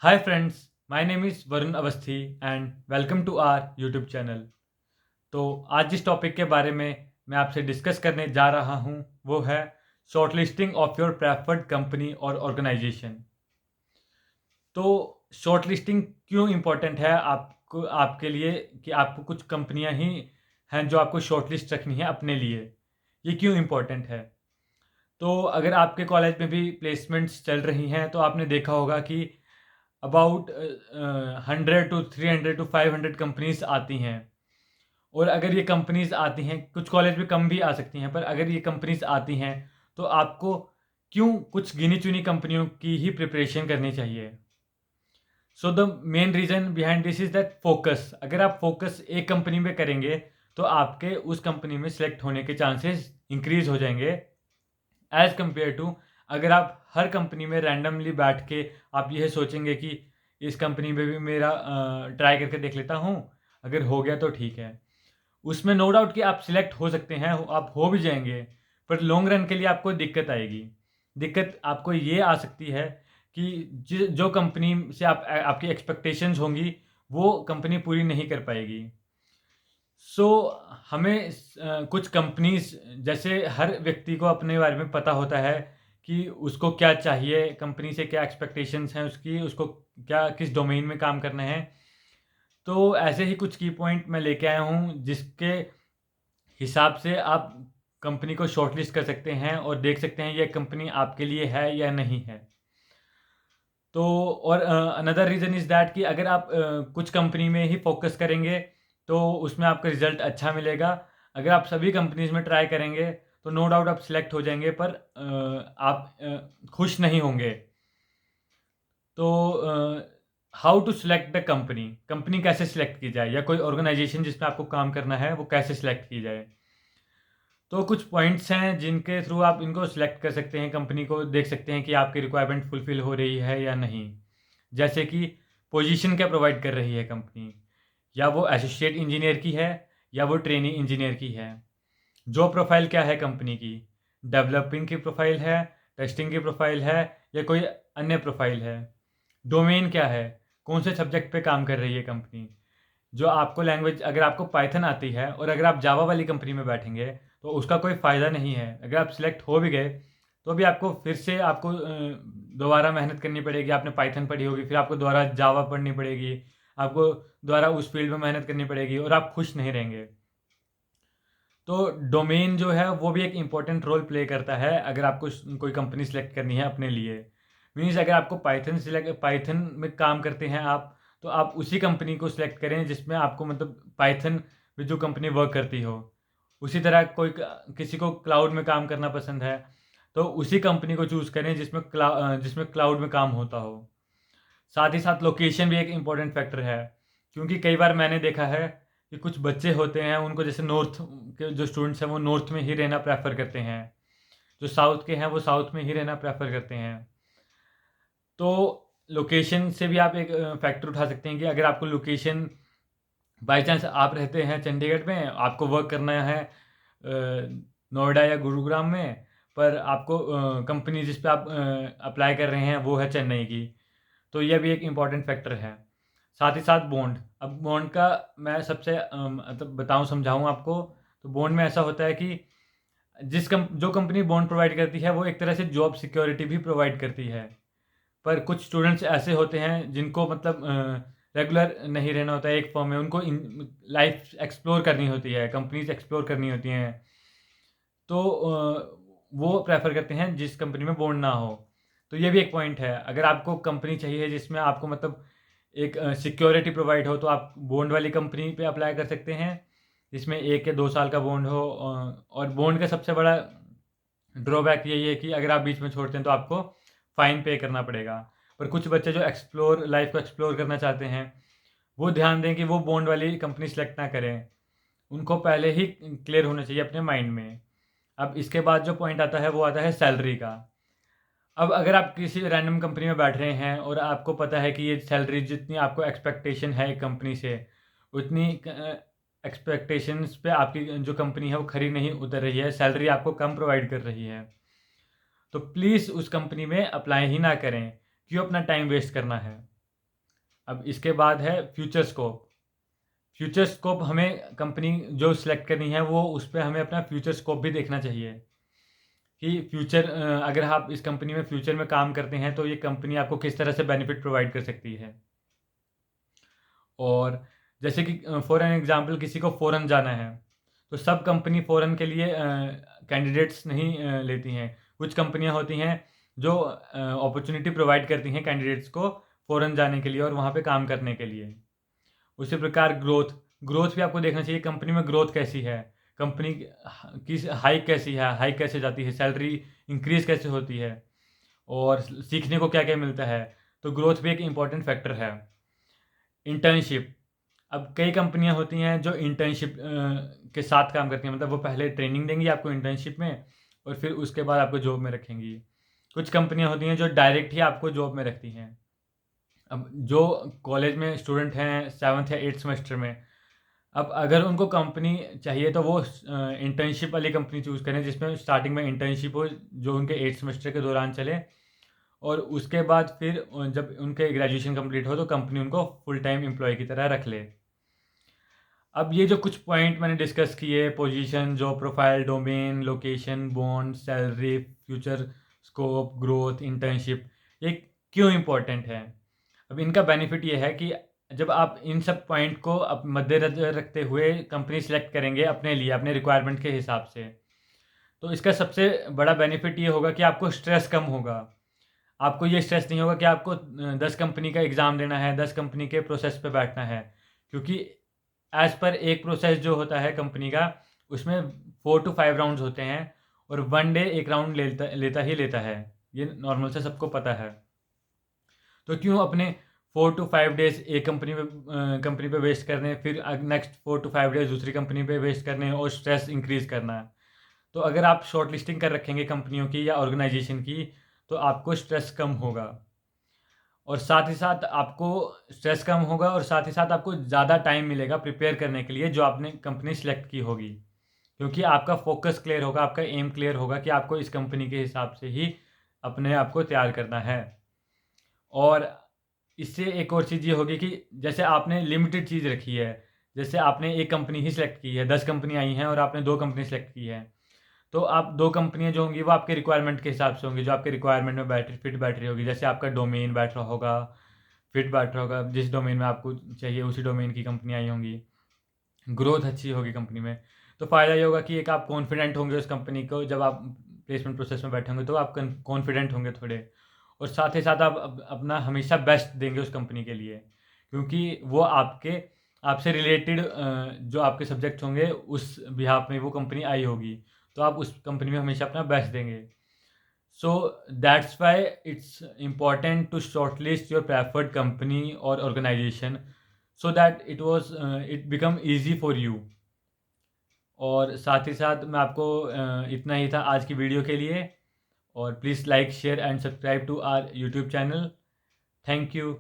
Hi friends, my name is Varun Avasthi and welcome to our YouTube channel। तो आज जिस topic के बारे में मैं आपसे डिस्कस करने जा रहा हूँ वो है shortlisting of your preferred company और ऑर्गेनाइजेशन। तो शॉर्टलिस्टिंग क्यों इम्पोर्टेंट है आपको आपके लिए कि आपको कुछ कंपनियां ही हैं जो आपको शॉर्टलिस्ट रखनी है अपने लिए। ये क्यों इम्पोर्टेंट है? तो अगर आपके कॉलेज में भी प्लेसमेंट्स चल रही हैं तो आपने देखा होगा कि अबाउट 100 to 300 to 500 कंपनीज आती हैं। और अगर ये कंपनीज आती हैं, कुछ कॉलेज में कम भी आ सकती हैं, पर अगर ये कंपनीज आती हैं तो आपको क्यों कुछ गिनी चुनी कंपनियों की ही प्रिपरेशन करनी चाहिए। So the main reason behind this is that focus. अगर आप फोकस एक कंपनी में करेंगे तो आपके उस कंपनी में सेलेक्ट होने के चांसेस इंक्रीज हो जाएंगे एज कम्पेयर टू अगर आप हर कंपनी में रैंडमली बैठ के आप यह सोचेंगे कि इस कंपनी में भी मेरा ट्राई करके देख लेता हूँ, अगर हो गया तो ठीक है। उसमें नो डाउट कि आप सिलेक्ट हो सकते हैं, आप हो भी जाएंगे, पर लॉन्ग रन के लिए आपको दिक्कत आएगी। दिक्कत आपको ये आ सकती है कि जो कंपनी से आपकी एक्सपेक्टेशंस होंगी वो कंपनी पूरी नहीं कर पाएगी। सो हमें कुछ कंपनीज, जैसे हर व्यक्ति को अपने बारे में पता होता है कि उसको क्या चाहिए, कंपनी से क्या एक्सपेक्टेशंस हैं उसकी, उसको क्या किस डोमेन में काम करना है। तो ऐसे ही कुछ की पॉइंट मैं लेके आया हूँ जिसके हिसाब से आप कंपनी को शॉर्टलिस्ट कर सकते हैं और देख सकते हैं ये कंपनी आपके लिए है या नहीं है। तो और अनदर रीज़न इज़ दैट कि अगर आप कुछ कंपनी में ही फोकस करेंगे तो उसमें आपका रिज़ल्ट अच्छा मिलेगा। अगर आप सभी कंपनीज़ में ट्राई करेंगे तो नो डाउट आप सिलेक्ट हो जाएंगे, पर आप खुश नहीं होंगे। तो how to select the company, company कैसे सिलेक्ट की जाए, या कोई ऑर्गेनाइजेशन जिसमें आपको काम करना है वो कैसे सिलेक्ट की जाए। तो कुछ पॉइंट्स हैं जिनके थ्रू आप इनको सिलेक्ट कर सकते हैं, कंपनी को देख सकते हैं कि आपकी रिक्वायरमेंट फुलफिल हो रही है या नहीं। जैसे कि पोजीशन क्या प्रोवाइड कर रही है कंपनी, या वो एसोसिएट इंजीनियर की है या वो ट्रेनी इंजीनियर की है। जॉब प्रोफाइल क्या है कंपनी की, डेवलपिंग की प्रोफाइल है, टेस्टिंग की प्रोफाइल है, या कोई अन्य प्रोफाइल है। डोमेन क्या है, कौन से सब्जेक्ट पे काम कर रही है कंपनी। जो आपको लैंग्वेज, अगर आपको पाइथन आती है और अगर आप जावा वाली कंपनी में बैठेंगे तो उसका कोई फ़ायदा नहीं है। अगर आप सिलेक्ट हो भी गए तो भी आपको फिर से आपको दोबारा मेहनत करनी पड़ेगी। आपने पाइथन पढ़ी होगी, फिर आपको दोबारा जावा पढ़नी पड़ेगी, आपको दोबारा उस फील्ड में मेहनत करनी पड़ेगी और आप खुश नहीं रहेंगे। तो डोमेन जो है वो भी एक इम्पॉर्टेंट रोल प्ले करता है अगर आपको कोई कंपनी सेलेक्ट करनी है अपने लिए। मीन्स अगर आपको पाइथन में काम करते हैं आप, तो आप उसी कंपनी को सिलेक्ट करें जिसमें आपको मतलब पाइथन में जो कंपनी वर्क करती हो। उसी तरह किसी को क्लाउड में काम करना पसंद है तो उसी कंपनी को चूज़ करें जिसमें क्लाउड में काम होता हो। साथ ही साथ लोकेशन भी एक इम्पॉर्टेंट फैक्टर है, क्योंकि कई बार मैंने देखा है कि कुछ बच्चे होते हैं, उनको जैसे नॉर्थ के जो स्टूडेंट्स हैं वो नॉर्थ में ही रहना प्रेफर करते हैं, जो साउथ के हैं वो साउथ में ही रहना प्रेफर करते हैं। तो लोकेशन से भी आप एक फैक्टर उठा सकते हैं कि अगर आपको लोकेशन, बाई चांस आप रहते हैं चंडीगढ़ में, आपको वर्क करना है नोएडा या गुरुग्राम में, पर आपको कंपनी जिस पे आप अप्लाई कर रहे हैं वो है चेन्नई की, तो यह भी एक इम्पॉर्टेंट फैक्टर है। साथ ही साथ बॉन्ड, अब बॉन्ड का मैं सबसे मतलब बताऊं समझाऊं आपको, तो बॉन्ड में ऐसा होता है कि जो कंपनी बॉन्ड प्रोवाइड करती है वो एक तरह से जॉब सिक्योरिटी भी प्रोवाइड करती है। पर कुछ स्टूडेंट्स ऐसे होते हैं जिनको मतलब रेगुलर नहीं रहना होता है एक फॉर्म में, उनको लाइफ एक्सप्लोर करनी होती है, कंपनीज एक्सप्लोर करनी होती हैं। तो वो प्रेफर करते हैं जिस कंपनी में बॉन्ड ना हो। तो ये भी एक पॉइंट है, अगर आपको कंपनी चाहिए जिसमें आपको मतलब एक सिक्योरिटी प्रोवाइड हो तो आप बॉन्ड वाली कंपनी पे अप्लाई कर सकते हैं जिसमें 1 या 2 साल का बॉन्ड हो। और बॉन्ड का सबसे बड़ा ड्रॉबैक यही है कि अगर आप बीच में छोड़ते हैं तो आपको फ़ाइन पे करना पड़ेगा। पर कुछ बच्चे जो लाइफ को एक्सप्लोर करना चाहते हैं वो ध्यान दें कि वो बॉन्ड वाली कंपनी सेलेक्ट ना करें, उनको पहले ही क्लियर होना चाहिए अपने माइंड में। अब इसके बाद जो पॉइंट आता है वो आता है सैलरी का। अब अगर आप किसी रैंडम कंपनी में बैठ रहे हैं और आपको पता है कि ये सैलरी जितनी आपको एक्सपेक्टेशन है कंपनी से, उतनी एक्सपेक्टेशंस पे आपकी जो कंपनी है वो खरी नहीं उतर रही है, सैलरी आपको कम प्रोवाइड कर रही है, तो प्लीज़ उस कंपनी में अप्लाई ही ना करें। क्यों अपना टाइम वेस्ट करना है। अब इसके बाद है फ्यूचर स्कोप। फ्यूचर स्कोप हमें कंपनी जो सिलेक्ट करनी है वो उस पर हमें अपना फ्यूचर स्कोप भी देखना चाहिए कि फ्यूचर अगर आप इस कंपनी में फ्यूचर में काम करते हैं तो ये कंपनी आपको किस तरह से बेनिफिट प्रोवाइड कर सकती है। और जैसे कि फॉर एन एग्जांपल किसी को फ़ॉरेन जाना है तो सब कंपनी फ़ॉरेन के लिए कैंडिडेट्स नहीं लेती हैं। कुछ कंपनियां होती हैं जो अपॉर्चुनिटी प्रोवाइड करती हैं कैंडिडेट्स को फ़ॉरेन जाने के लिए और वहाँ पे काम करने के लिए। उसी प्रकार ग्रोथ भी आपको देखना चाहिए कंपनी में ग्रोथ कैसी है, कंपनी की हाइक कैसी है, हाइक कैसे जाती है, सैलरी इंक्रीज कैसे होती है और सीखने को क्या क्या मिलता है। तो ग्रोथ भी एक इम्पॉर्टेंट फैक्टर है। इंटर्नशिप, अब कई कंपनियां होती हैं जो इंटर्नशिप के साथ काम करती हैं, मतलब वो पहले ट्रेनिंग देंगी आपको इंटर्नशिप में और फिर उसके बाद आपको जॉब में रखेंगी। कुछ कंपनियां होती हैं जो डायरेक्ट ही आपको जॉब में रखती हैं। अब जो कॉलेज में स्टूडेंट हैं 7th या 8th सेमेस्टर में, अब अगर उनको कंपनी चाहिए तो वो इंटर्नशिप वाली कंपनी चूज़ करें जिसमें स्टार्टिंग में इंटर्नशिप हो जो उनके 8th सेमेस्टर के दौरान चले और उसके बाद फिर जब उनके ग्रेजुएशन कंप्लीट हो तो कंपनी उनको फुल टाइम एम्प्लॉय की तरह रख ले। अब ये जो कुछ पॉइंट मैंने डिस्कस किए, position, job profile, domain, location, bond, salary, future scope, growth, internship, ये क्यों इम्पोर्टेंट है। अब इनका बेनिफिट ये है कि जब आप इन सब पॉइंट को अब मद्देनजर रखते हुए कंपनी सेलेक्ट करेंगे अपने लिए, अपने रिक्वायरमेंट के हिसाब से, तो इसका सबसे बड़ा बेनिफिट ये होगा कि आपको स्ट्रेस कम होगा। आपको ये स्ट्रेस नहीं होगा कि आपको 10 कंपनी का एग्ज़ाम देना है, 10 कंपनी के प्रोसेस पे बैठना है, क्योंकि एज़ पर एक प्रोसेस जो होता है कंपनी का उसमें 4 to 5 राउंड्स होते हैं और 1 डे एक राउंड लेता है। ये नॉर्मल से सबको पता है। तो क्यों अपने 4 to 5 डेज एक कंपनी पे वेस्ट करने, फिर नेक्स्ट 4 to 5 डेज दूसरी कंपनी पे वेस्ट करने और स्ट्रेस इंक्रीज करना। तो अगर आप शॉर्ट लिस्टिंग कर रखेंगे कंपनियों की या ऑर्गेनाइजेशन की तो आपको स्ट्रेस कम होगा और साथ ही साथ आपको स्ट्रेस कम होगा और साथ ही साथ आपको ज़्यादा टाइम मिलेगा प्रिपेयर करने के लिए जो आपने कंपनी सेलेक्ट की होगी, क्योंकि आपका फोकस क्लियर होगा, आपका एम क्लियर होगा कि आपको इस कंपनी के हिसाब से ही अपने आप को तैयार करना है। और इससे एक और चीज़ ये होगी कि जैसे आपने लिमिटेड चीज़ रखी है, जैसे आपने एक कंपनी ही सिलेक्ट की है, 10 कंपनी आई हैं और आपने 2 कंपनी सेलेक्ट की है, तो आप 2 कंपनियाँ जो होंगी वो आपके रिक्वायरमेंट के हिसाब से होंगी, जो आपके रिक्वायरमेंट में फिट बैठ रही होगी। जैसे आपका डोमेन बैठ रहा होगा, फिट बैठ रहा होगा, जिस डोमेन में आपको चाहिए उसी डोमेन की कंपनी आई होंगी, ग्रोथ अच्छी होगी कंपनी में। तो फ़ायदा ये होगा कि एक आप कॉन्फिडेंट होंगे उस कंपनी को, जब आप प्लेसमेंट प्रोसेस में बैठे होंगे तो आप कॉन्फिडेंट होंगे थोड़े, और साथ ही साथ आप अपना हमेशा बेस्ट देंगे उस कंपनी के लिए, क्योंकि वो आपसे रिलेटेड जो आपके सब्जेक्ट होंगे उस बिहाफ में वो कंपनी आई होगी, तो आप उस कंपनी में हमेशा अपना बेस्ट देंगे। So that's why it's important to short list your preferred company और organisation so that it become easy for you. और साथ ही साथ मैं आपको इतना ही था आज की वीडियो के लिए, और please like, share and subscribe to our YouTube channel. Thank you.